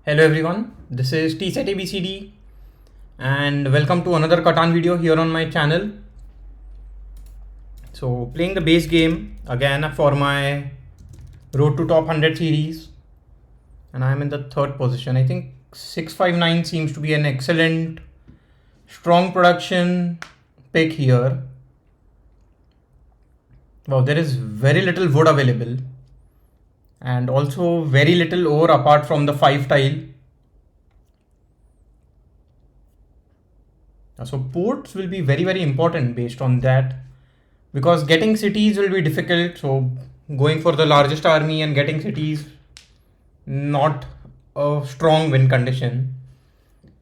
Hello everyone, this is TSET and welcome to another Catan video here on my channel. So playing the base game again for my Road to Top 100 series and I'm in the third position. I think 659 seems to be an excellent strong production pick here. Wow, there is very little wood available and also very little ore apart from the 5 tile. So ports will be very important based on that, because getting cities will be difficult. So going for the largest army and getting cities, not a strong win condition.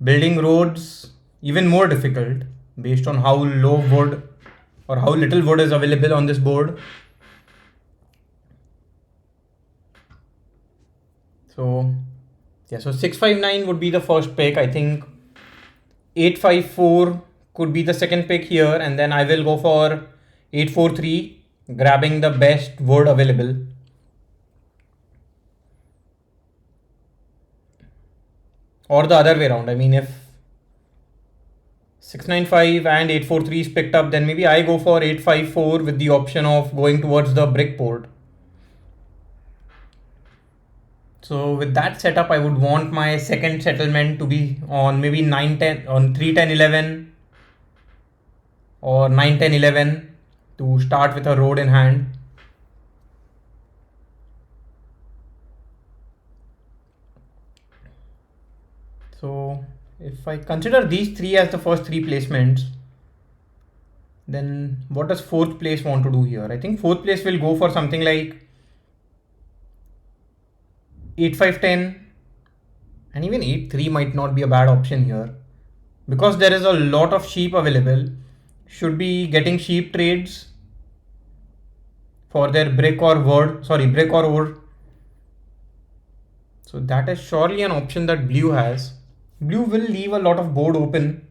Building roads, even more difficult based on how low wood or how little wood is available on this board. So yeah, so 659 would be the first pick. I think 854 could be the second pick here, and then I will go for 843, grabbing the best wood available. Or the other way around. I mean, if 695 and 843 is picked up, then maybe I go for 854 with the option of going towards the brick port. So with that setup, I would want my second settlement to be on maybe 910, on 310 11 or 910 11 to start with a road in hand. So if I consider these three as the first three placements, then what does fourth place want to do here? I think fourth place will go for something like 8510, and even 83 might not be a bad option here, because there is a lot of sheep available. Should be getting sheep trades for their brick or ore. So that is surely an option that blue has. Blue will leave a lot of board open.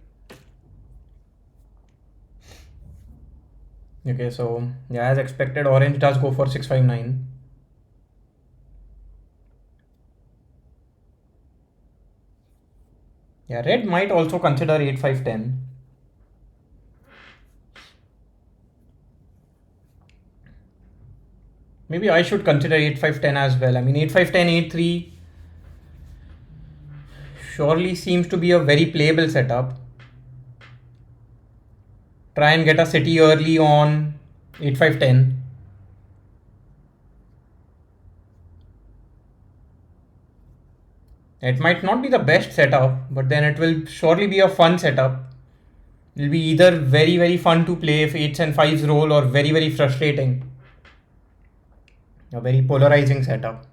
Okay, so yeah, as expected, orange does go for 659. Yeah, red might also consider 8510. Maybe I should consider 8510 as well. I mean, 8510, 83 surely seems to be a very playable setup. Try and get a city early on 8510. It might not be the best setup, but then it will surely be a fun setup. It will be either very fun to play if 8s and 5s roll, or very frustrating. A very polarizing setup.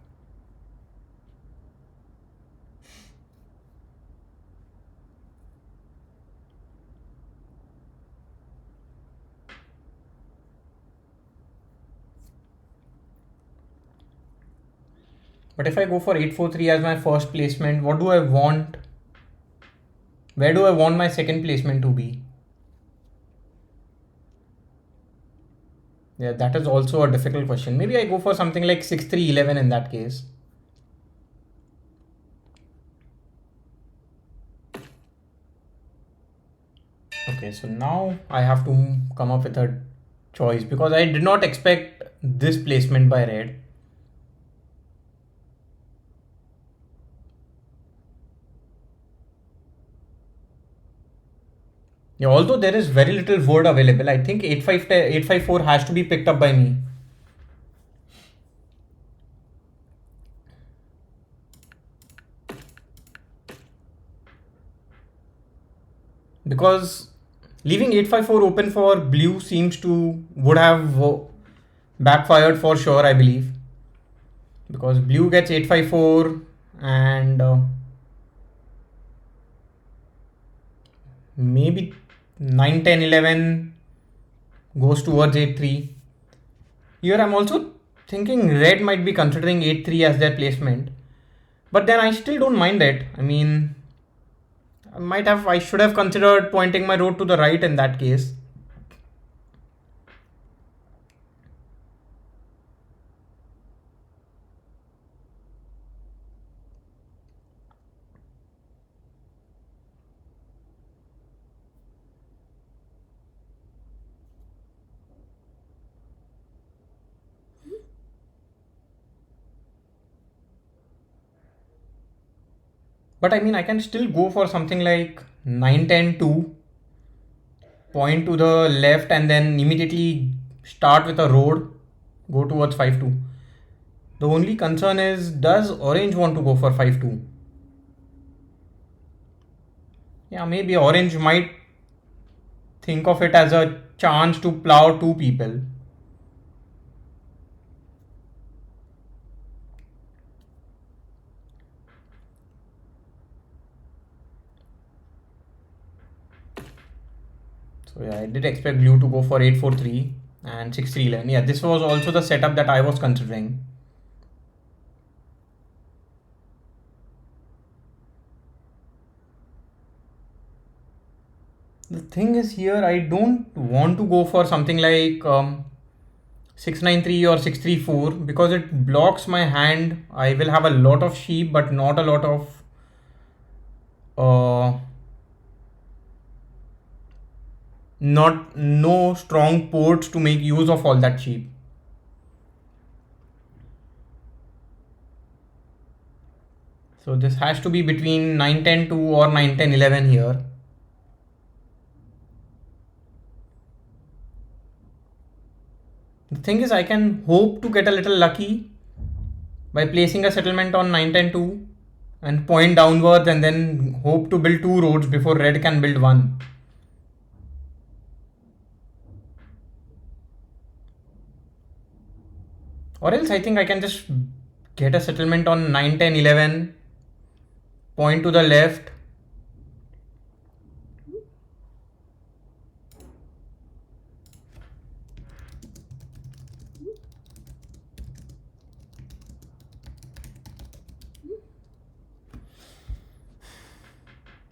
But if I go for 843 as my first placement, what do I want? Where do I want my second placement to be? Yeah, that is also a difficult question. Maybe I go for something like 6311 in that case. Okay, so now I have to come up with a choice, because I did not expect this placement by red. Yeah, although there is very little wood available, I think 854 has to be picked up by me. Because leaving 854 open for blue seems to would have backfired for sure, I believe. Because blue gets 854 and maybe 9, 10, 11 goes towards 8-3. Here I'm also thinking red might be considering 8-3 as their placement. But then I still don't mind it. I mean, I should have considered pointing my road to the right in that case. But I mean, I can still go for something like 9-10-2, point to the left, and then immediately start with a road, go towards 5-2. The only concern is, does orange want to go for 5-2? Yeah, maybe orange might think of it as a chance to plow two people. So yeah, I did expect blue to go for 8-4-3 and 6-3 lane. Yeah, this was also the setup that I was considering. The thing is here, I don't want to go for something like 6-9-3 or 6-3-4 because it blocks my hand. I will have a lot of sheep, but not a lot of uh, not no strong ports to make use of all that sheep. So this has to be between 9-10-2 or 9-10-11 here. The thing is, I can hope to get a little lucky by placing a settlement on 9-10-2 and point downwards, and then hope to build two roads before red can build one. Or else I think I can just get a settlement on 9-10-11, point to the left.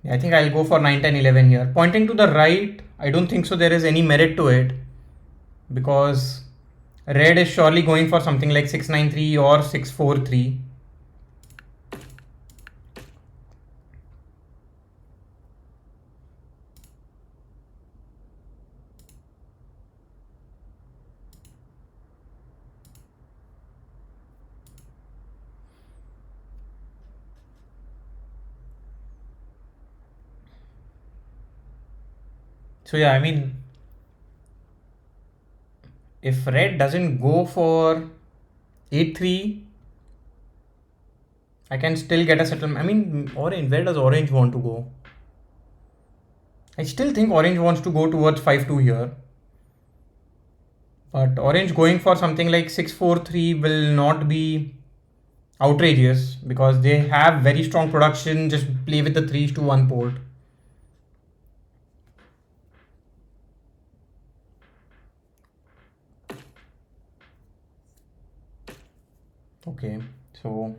I think I'll go for 9-10-11 here. Pointing to the right, I don't think so there is any merit to it because red is surely going for something like 6-9-3 or 6-4-3. So yeah, I mean, if red doesn't go for 8-3, I can still get a settlement. I mean, orange, where does orange want to go? I still think orange wants to go towards 5-2 here. But orange going for something like 6-4-3 will not be outrageous because they have very strong production. Just play with the 3-1 port. Okay, so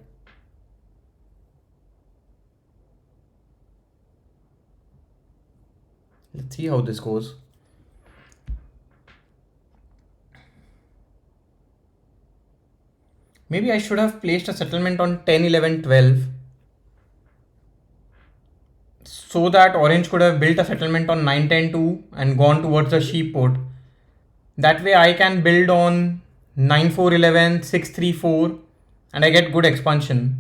let's see how this goes. Maybe I should have placed a settlement on 10-11-12 so that orange could have built a settlement on 9-10-2 and gone towards the sheep port. That way I can build on 9-4-11, 6-3-4 and I get good expansion.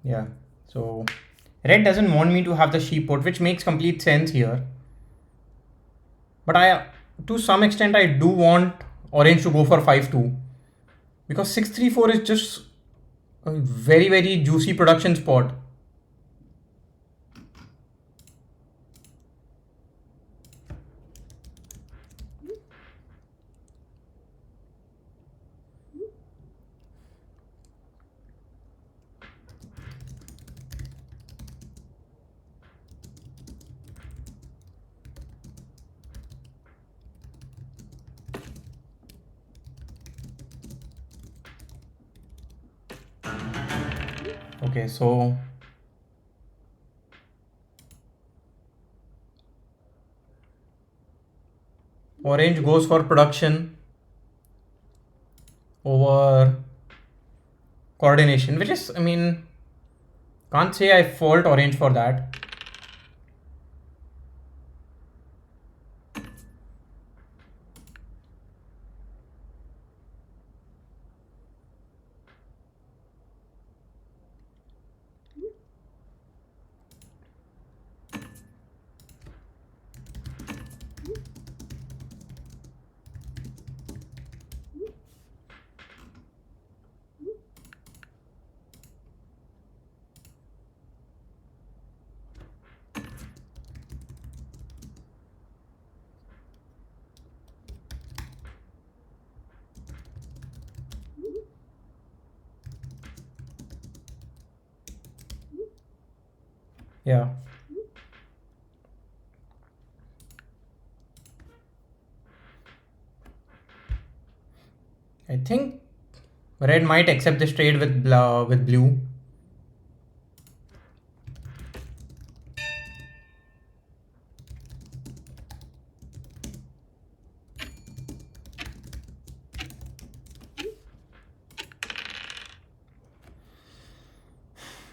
Yeah, so red doesn't want me to have the sheep port, which makes complete sense here. But to some extent, I do want orange to go for 5-2 because 6-3-4 is just a very juicy production spot. Okay, so orange goes for production. over coordination, which is, I mean, can't say I fault orange for that. Yeah. I think red might accept this trade with blue.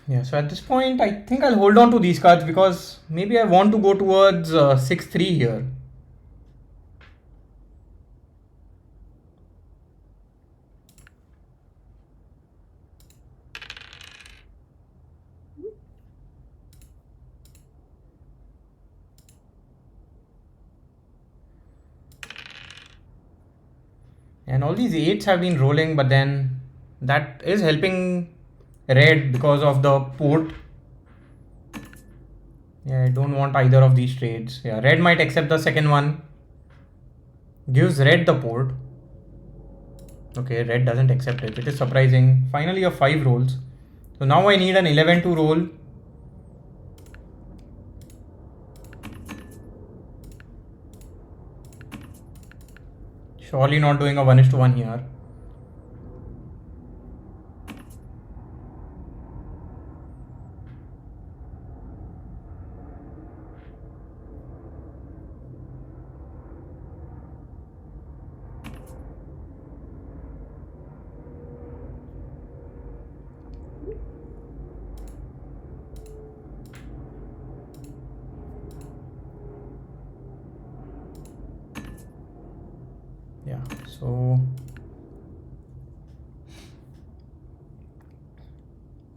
Yeah, so at this point, I think I'll hold on to these cards because maybe I want to go towards 6-3 here. And all these 8s have been rolling, but then that is helping red because of the port. Yeah, I don't want either of these trades. Yeah, red might accept the second one. Gives red the port. Okay, red doesn't accept it, which is surprising. Finally, a 5 rolls. So now I need an 11 to roll. Surely not doing a 1:1 here. Yeah, so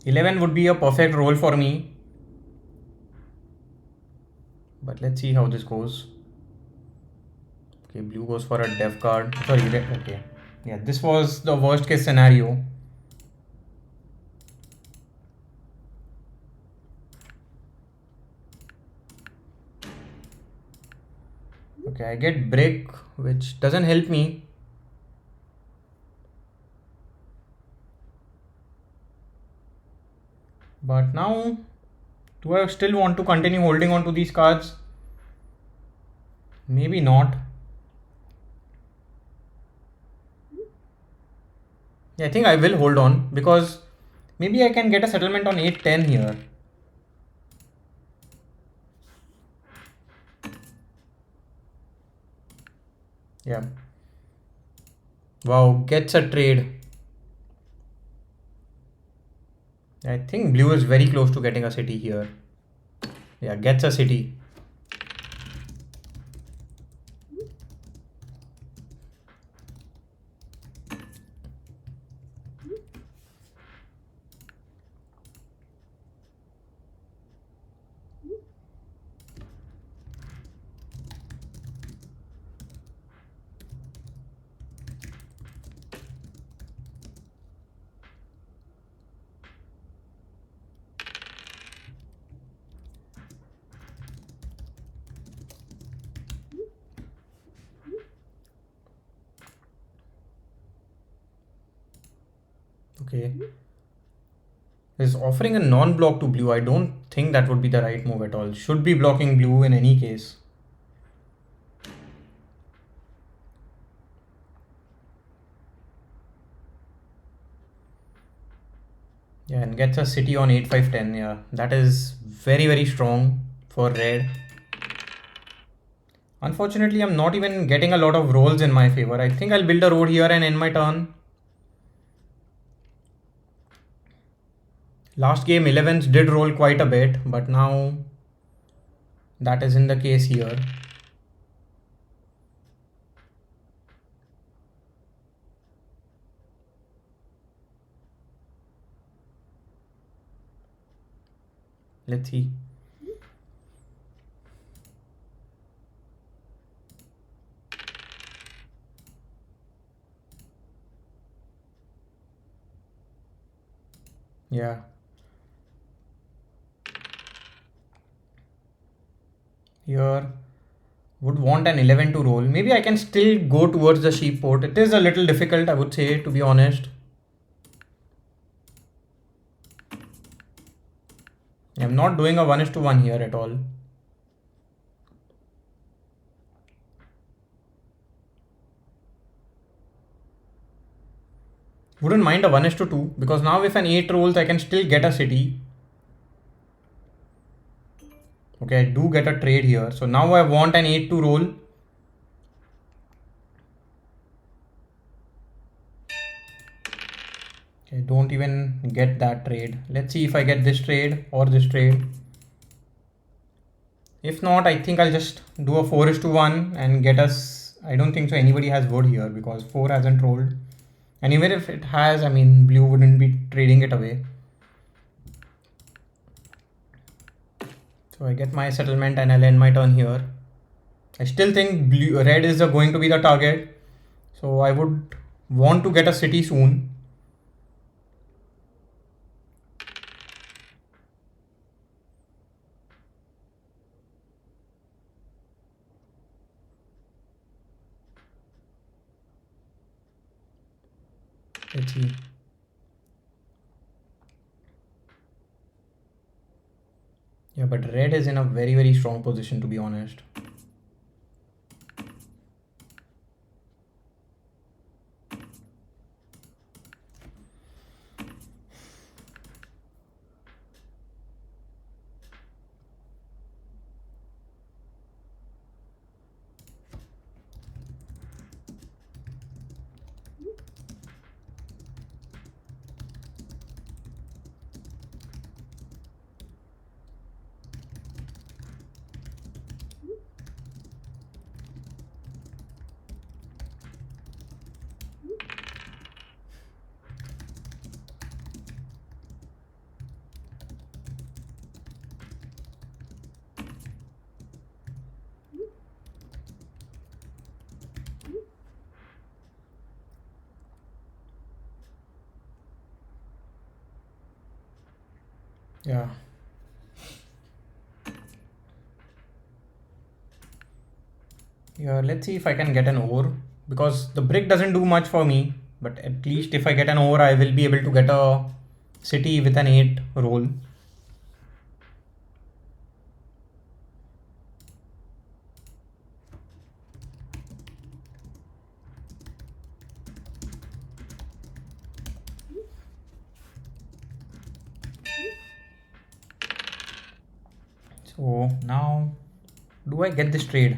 11 would be a perfect roll for me. But let's see how this goes. Okay, blue goes for a dev card. Sorry, red. Okay. Yeah, this was the worst case scenario. Okay, I get brick, which doesn't help me. But now, do I still want to continue holding on to these cards? Maybe not. Yeah, I think I will hold on because maybe I can get a settlement on 8-10 here. Yeah. Wow, gets a trade. I think blue is very close to getting a city here. Yeah, gets a city. Okay. Is offering a non-block to blue. I don't think that would be the right move at all. Should be blocking blue in any case. Yeah, and gets a city on 8-5-10. Yeah, that is very, very strong for red. Unfortunately, I'm not even getting a lot of rolls in my favor. I think I'll build a road here and end my turn. Last game 11s did roll quite a bit, but now that isn't the case here. Let's see. Yeah. Here would want an 11 to roll. Maybe I can still go towards the sheep port. It is a little difficult, I would say, to be honest. I'm not doing a 1:1 here at all. Wouldn't mind a 1:2 because now if an 8 rolls, I can still get a city. Okay, I do get a trade here. So now I want an 8 to roll. Okay, don't even get that trade. Let's see if I get this trade or this trade. If not, I think I'll just do a 4:1 and get us. I don't think so anybody has wood here because 4 hasn't rolled. And even if it has, I mean, blue wouldn't be trading it away. So I get my settlement and I'll end my turn here. I still think red is going to be the target. So I would want to get a city soon. Let's see. Yeah, but red is in a very strong position, to be honest. Yeah. Yeah, let's see if I can get an ore because the brick doesn't do much for me, but at least if I get an ore, I will be able to get a city with an 8 roll. So now, do I get this trade?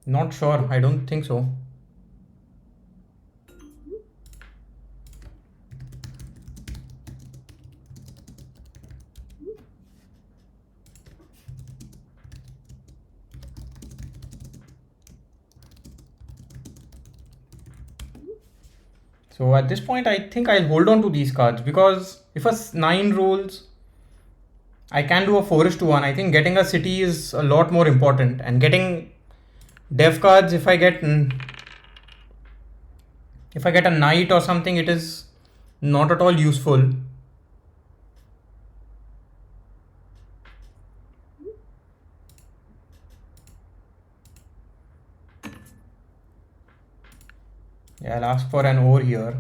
Not sure, I don't think so. So at this point, I think I'll hold on to these cards because if a 9 rolls, I can do a 4:1. I think getting a city is a lot more important, and getting dev cards, if I get a knight or something, it is not at all useful. Yeah, I'll ask for an ore here.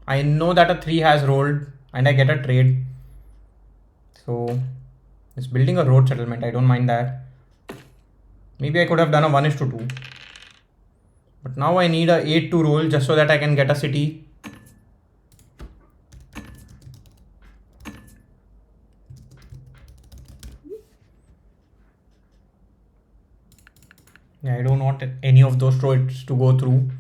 I know that a 3 has rolled and I get a trade. So it's building a road settlement. I don't mind that. Maybe I could have done a 1:2. But now I need a 8 to roll just so that I can get a city. Yeah, I don't want any of those roads to go through.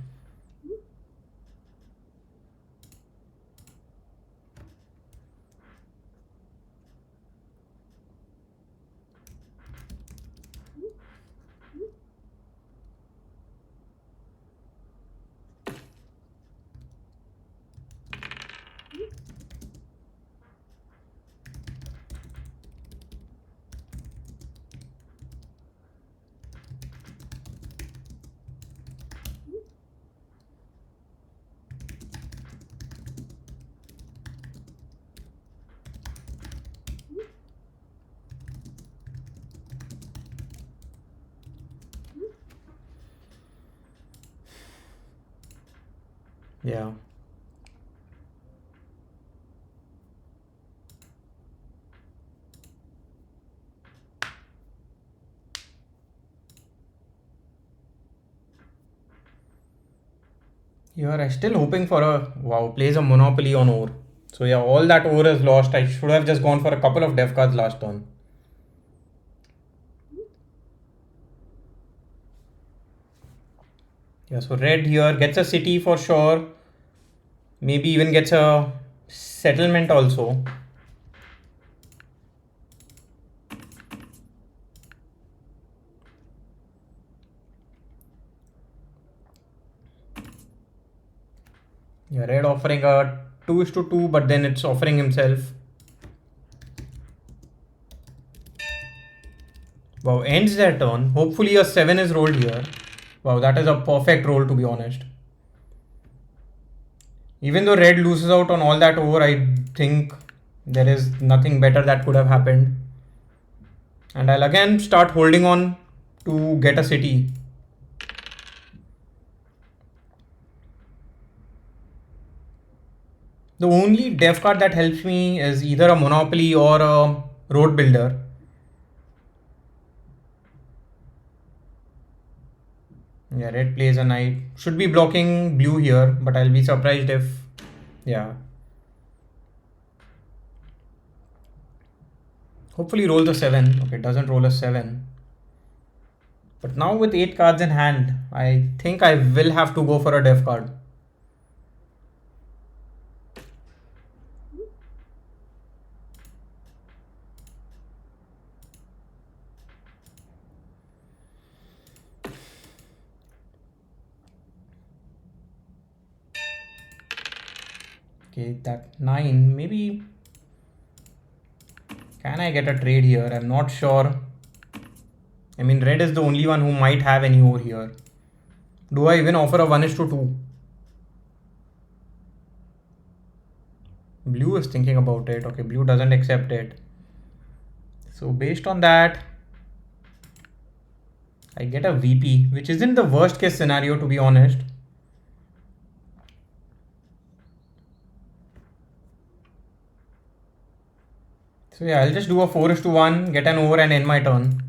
Yeah. You are still hoping for a wow, plays a monopoly on ore. So yeah, all that ore is lost. I should have just gone for a couple of dev cards last turn. Yeah, so red here gets a city for sure. Maybe even gets a settlement also. Yeah, red offering a 2:2, but then it's offering himself. Wow, ends their turn. Hopefully a 7 is rolled here. Wow, that is a perfect roll to be honest. Even though red loses out on all that over, I think there is nothing better that could have happened. And I'll again start holding on to get a city. The only dev card that helps me is either a monopoly or a road builder. Yeah, red plays a knight. Should be blocking blue here, but I'll be surprised if... Yeah. Hopefully rolls a 7. Okay, doesn't roll a 7. But now with 8 cards in hand, I think I will have to go for a dev card. Okay, that 9. Maybe... Can I get a trade here? I'm not sure. I mean, red is the only one who might have any ore here. Do I even offer a 1:2? Blue is thinking about it. Okay, blue doesn't accept it. So based on that, I get a VP, which isn't the worst case scenario to be honest. So yeah, I'll just do a 4:1, get an over and end my turn.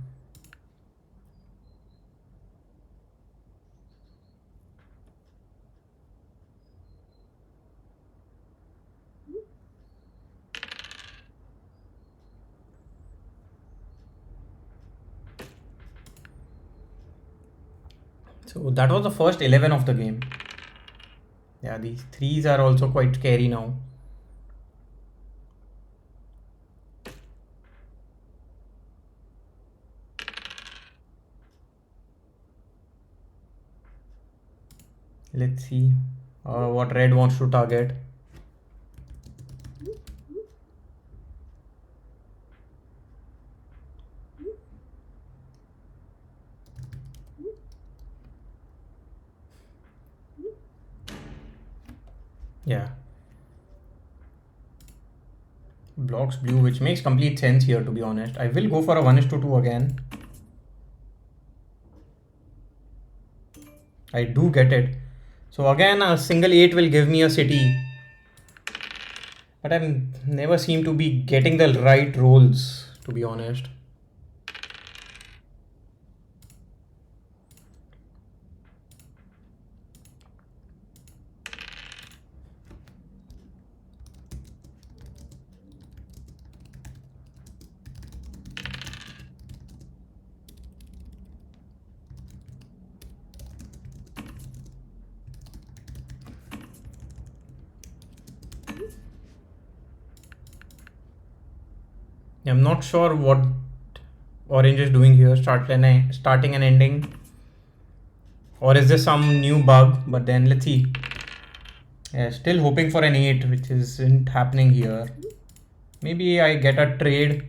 So that was the first 11 of the game. Yeah, these threes are also quite scary now. Let's see what red wants to target. Yeah. Blocks blue, which makes complete sense here to be honest. I will go for a 1:2 again. I do get it. So again, a single 8 will give me a city. But I never seem to be getting the right rolls, to be honest. I'm not sure what orange is doing here, starting and ending. Or is this some new bug? But then let's see. Yeah, still hoping for an 8, which isn't happening here. Maybe I get a trade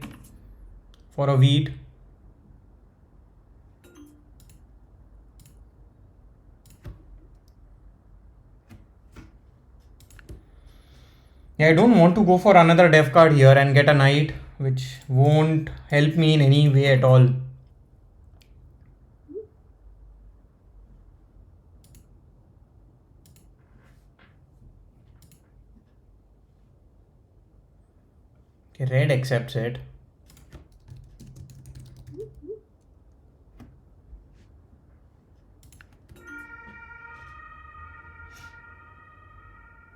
for a wheat. Yeah, I don't want to go for another dev card here and get a knight, which won't help me in any way at all. Okay, red accepts it.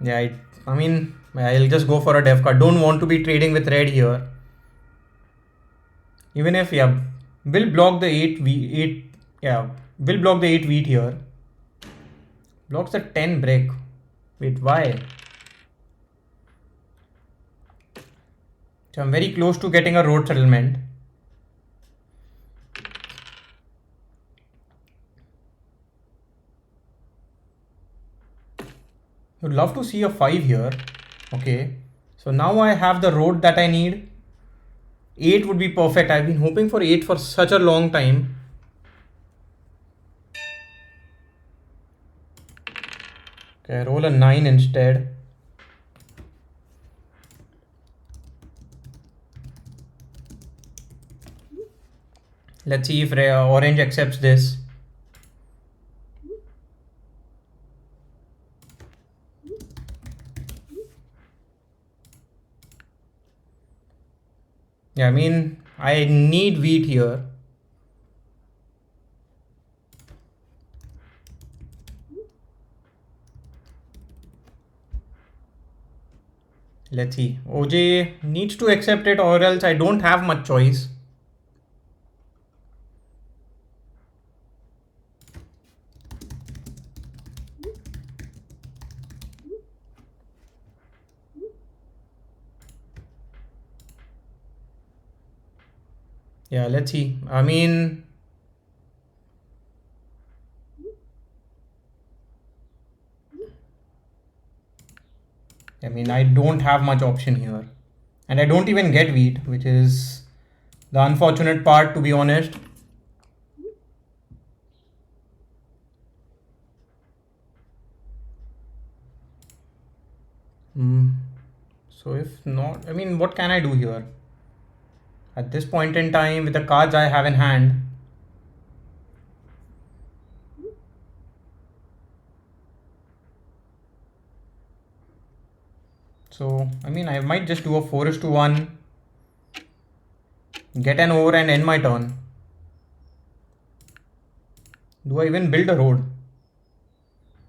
Yeah, I mean, I'll just go for a def card. Don't want to be trading with red here. Even if, yeah, will block the 8, yeah, will block the 8 wheat here. Blocks the 10 brick. Wait, why? So I'm very close to getting a road settlement. Would love to see a 5 here. Okay. So now I have the road that I need. 8 would be perfect. I've been hoping for 8 for such a long time. Okay, roll a 9 instead. Let's see if orange accepts this. Yeah, I mean, I need wheat here. Let's see. OJ needs to accept it or else I don't have much choice. Yeah, let's see. I mean, I don't have much option here. And I don't even get wheat, which is the unfortunate part, to be honest. So if not, I mean, what can I do here? At this point in time, with the cards I have in hand, so I mean, I might just do a 4:1, get an over and end my turn. Do I even build a road?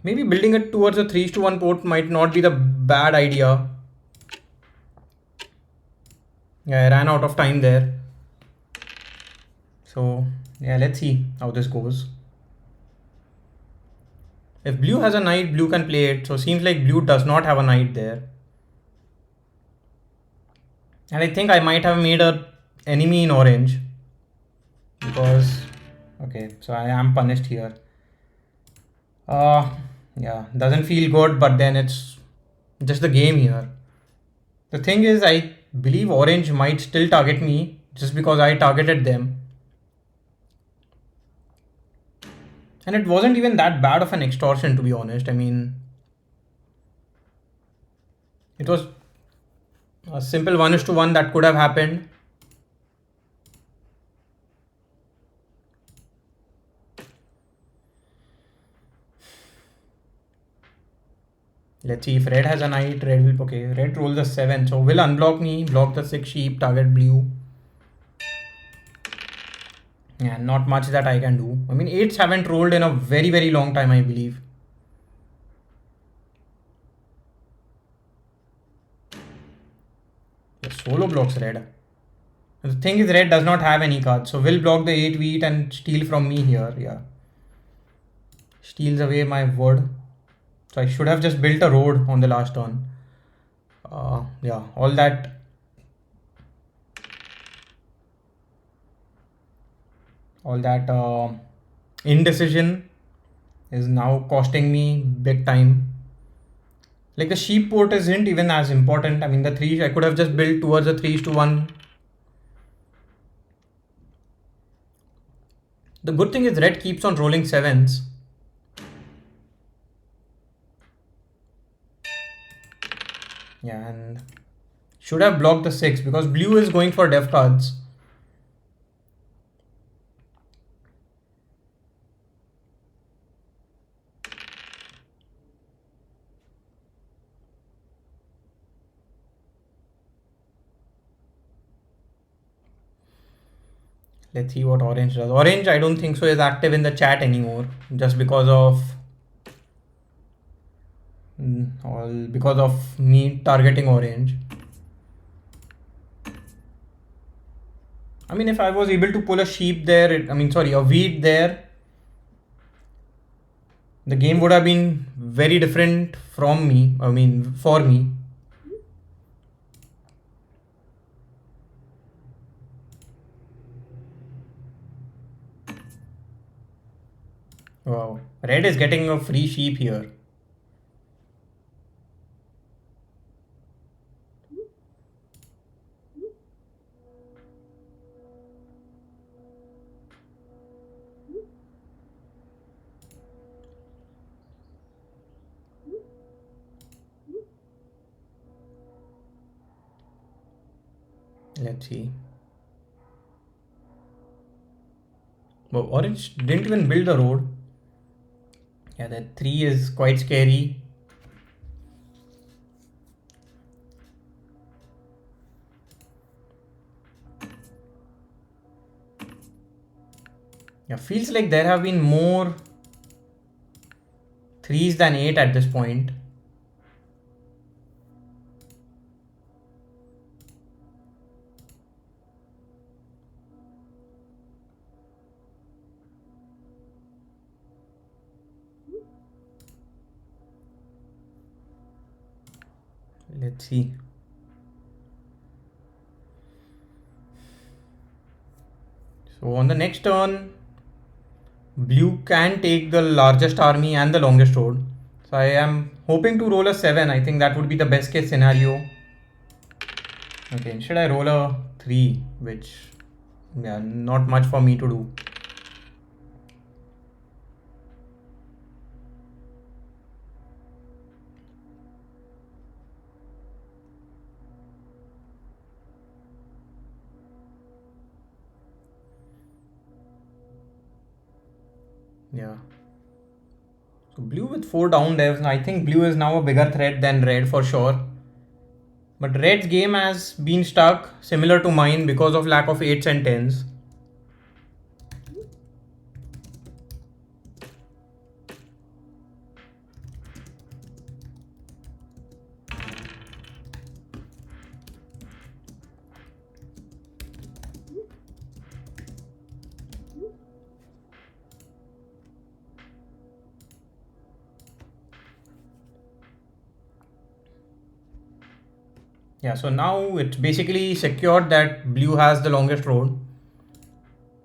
Maybe building it towards a 3:1 port might not be the bad idea. Yeah, I ran out of time there. So yeah, let's see how this goes. If blue has a knight, blue can play it. So seems like blue does not have a knight there. And I think I might have made a enemy in orange. Because, okay, so I am punished here. Uh, yeah, doesn't feel good, but then it's just the game here. The thing is, I believe orange might still target me just because I targeted them. And it wasn't even that bad of an extortion, to be honest. I mean, it was a simple 1:1 that could have happened. Let's see if red has a knight. Red will, okay, red rolls the 7. So will unblock me, block the 6 sheep, target blue. Yeah, not much that I can do. I mean, 8s haven't rolled in a very, very long time, I believe. The solo blocks red. The thing is, red does not have any cards, so will block the 8 wheat and steal from me here. Yeah, steals away my wood. So I should have just built a road on the last turn. Yeah, all that indecision is now costing me big time. Like the sheep port isn't even as important. I mean, the 3 I could have just built towards the 3:1. The good thing is red keeps on rolling 7s. Yeah, and should have blocked the 6 because blue is going for def cards. Let's see what orange does. Orange, I don't think so, is active in the chat anymore, just because of all because of me targeting orange. I mean, if I was able to pull a sheep there, a wheat there, the game would have been very different from me. I mean, for me. Wow. Red is getting a free sheep here. Let's see. Well, orange didn't even build the road. Yeah, that 3 is quite scary. Yeah, feels like there have been more 3s than 8 at this point. Let's see. So on the next turn, blue can take the largest army and the longest road. So I am hoping to roll a 7. I think that would be the best case scenario. Okay, instead I roll a 3, which, yeah, not much for me to do. Yeah. So blue with 4 down devs. I think blue is now a bigger threat than red for sure. But red's game has been stuck similar to mine because of lack of 8s and 10s. Yeah, so now it's basically secured that blue has the longest road.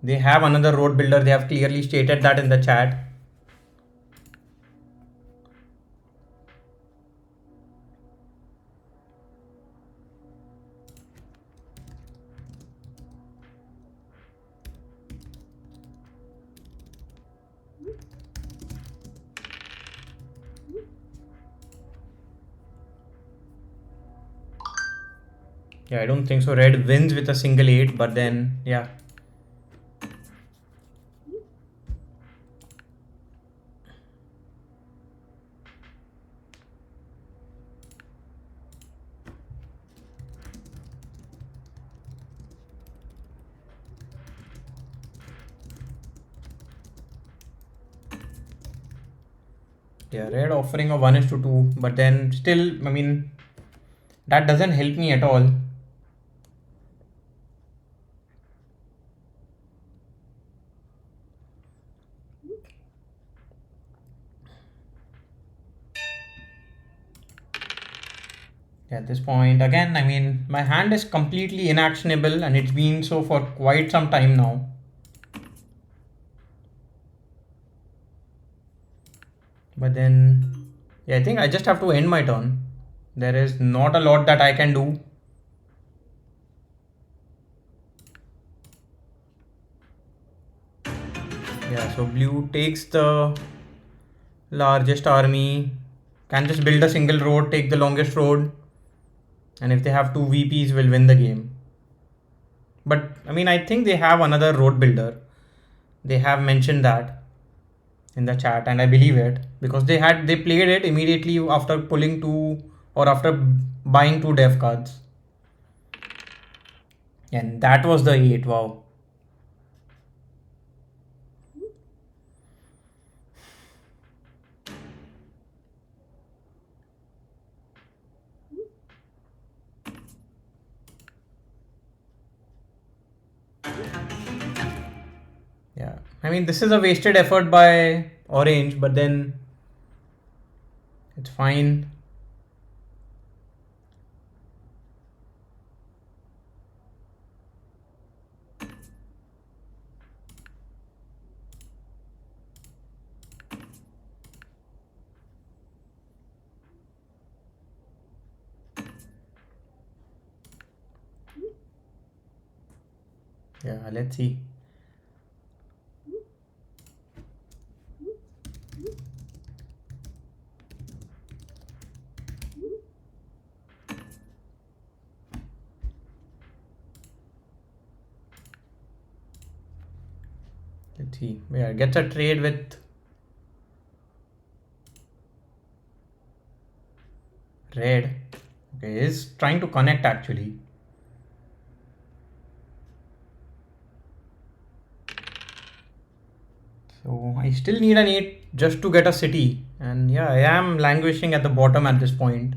They have another road builder. They have clearly stated that in the chat. Yeah, I don't think so. Red wins with a single 8, but then, yeah. Yeah, red offering a 1 is to 2, but then still, I mean, that doesn't help me at all. At this point, again, I mean, my hand is completely inactionable and it's been so for quite some time now. But then, yeah, I think I just have to end my turn. There is not a lot that I can do. Yeah, so blue takes the largest army, can just build a single road, take the longest road, and if they have 2 VPs, will win the game. But I mean, I think they have another road builder. They have mentioned that in the chat, and I believe it because they played it immediately after pulling 2 or after buying 2 dev cards. And that was the 8. Wow. I mean, this is a wasted effort by Orange, but then it's fine. Yeah, let's see. Let's see. Yeah, gets a trade with red. Okay, is trying to connect actually. So I still need an 8 just to get a city. And yeah, I am languishing at the bottom at this point.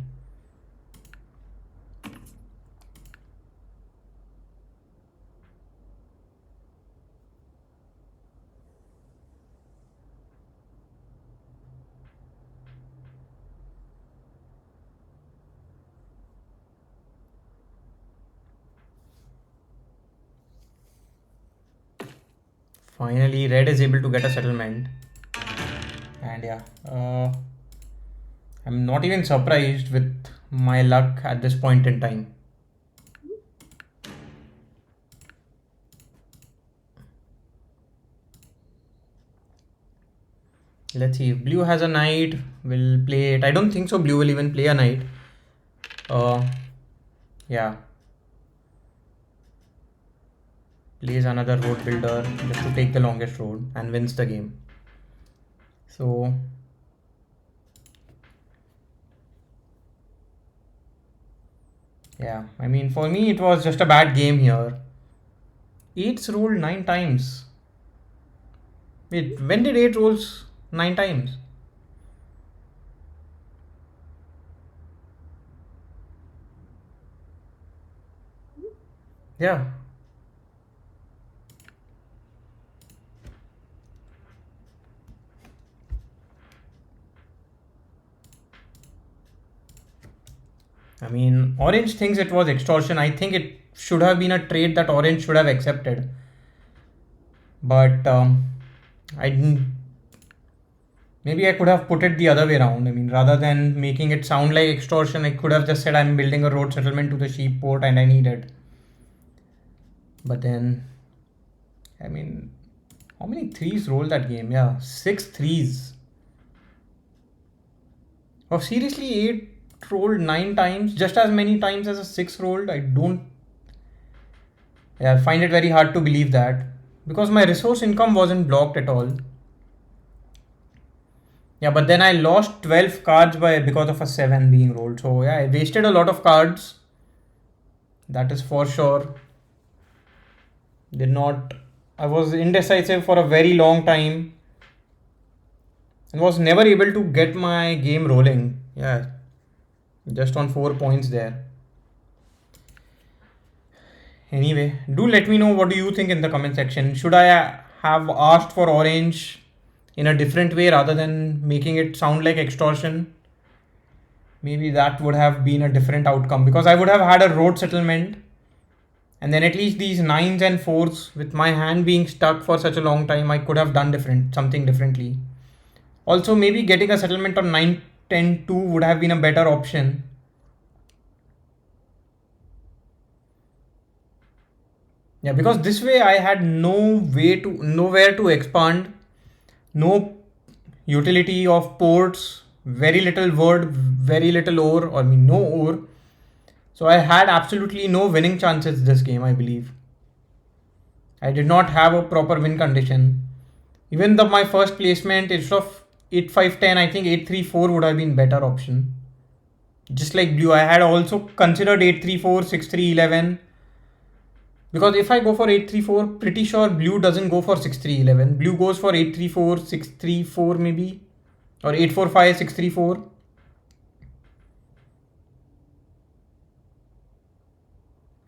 Finally, red is able to get a settlement. And yeah, I'm not even surprised with my luck at this point in time. Let's see if blue has a knight, we'll play it. I don't think so blue will even play a knight. Yeah, plays another road builder just to take the longest road and wins the game. So yeah, I mean, for me it was just a bad game here. 8's rolled 9 times. Wait, when did 8 rolls 9 times? Yeah. I mean, Orange thinks it was extortion. I think it should have been a trade that Orange should have accepted. But I didn't. Maybe I could have put it the other way around. I mean, rather than making it sound like extortion, I could have just said I'm building a road settlement to the sheep port and I need it. But then, I mean, how many threes rolled that game? Yeah, 6 threes. Oh, seriously, 8 rolled 9 times, just as many times as a 6 rolled. I don't. Yeah, I find it very hard to believe that because my resource income wasn't blocked at all. Yeah, but then I lost 12 cards by because of a 7 being rolled. So yeah, I wasted a lot of cards. That is for sure. Did not. I was indecisive for a very long time and was never able to get my game rolling. Yeah, just on 4 points there. Anyway, do let me know what do you think in the comment section. Should I have asked for orange in a different way rather than making it sound like extortion? Maybe that would have been a different outcome because I would have had a road settlement and then at least these 9s and 4s with my hand being stuck for such a long time, I could have done something differently. Also, maybe getting a settlement on 9 10 2 would have been a better option. Yeah, because this way I had nowhere to expand, no utility of ports, very little word, very little ore, or I mean no ore. So I had absolutely no winning chances this game, I believe. I did not have a proper win condition. Even the my first placement instead of 8-5-10, I think 8-3-4 would have been better option. Just like blue, I had also considered 8-3-4, 6-3-11. Because if I go for 8-3-4, pretty sure blue doesn't go for 6-3-11. Blue goes for 8-3-4, 6-3-4 maybe. Or 8-4-5, 6-3-4.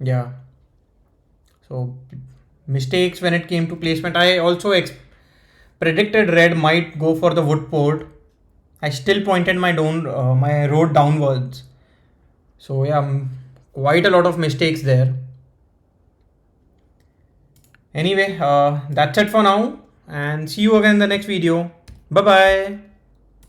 Yeah. So mistakes when it came to placement. I also predicted red might go for the wood port. I still pointed my road downwards. So yeah, quite a lot of mistakes there. Anyway, that's it for now, and see you again in the next video. Bye bye.